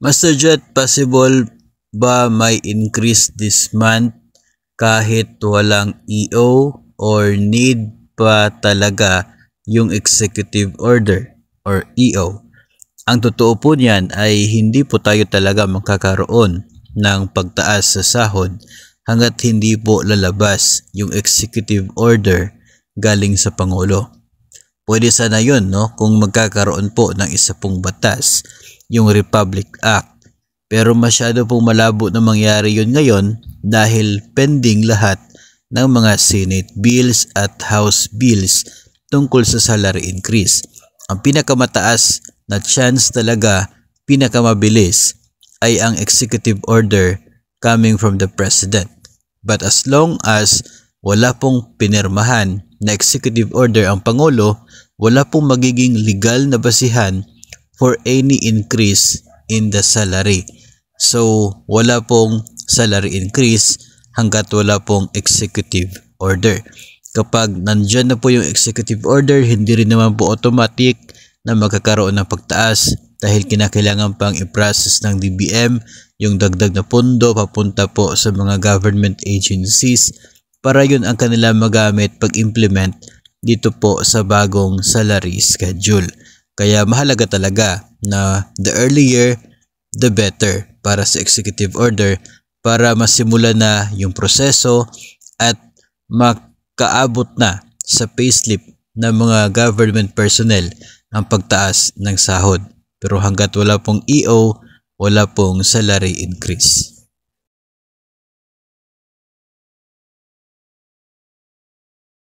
Master Jet, possible ba may increase this month kahit walang EO or need pa talaga yung executive order or EO? Ang totoo po niyan ay hindi po tayo talaga makakaroon ng pagtaas sa sahod hanggat hindi po lalabas yung executive order galing sa Pangulo. Pwede sana yun, no? Kung magkakaroon po ng isa pong batas, yung Republic Act. Pero masyado pong malabo na mangyari yun ngayon dahil pending lahat ng mga Senate bills at House bills tungkol sa salary increase. Ang pinakamataas na chance talaga, pinakamabilis, ay ang executive order coming from the President. But as long as wala pong pinirmahan na executive order ang Pangulo, wala pong magiging legal na basihan for any increase in the salary. So, wala pong salary increase hanggat wala pong executive order. Kapag nandyan na po yung executive order, hindi rin naman po automatic na magkakaroon ng pagtaas dahil kinakailangan pang i-process ng DBM yung dagdag na pondo papunta po sa mga government agencies para yun ang kanila magamit pag-implement dito po sa bagong salary schedule. Kaya mahalaga talaga na the earlier, the better para sa executive order para masimula na yung proseso at makaabot na sa payslip ng mga government personnel ang pagtaas ng sahod. Pero hanggat wala pong EO, wala pong salary increase.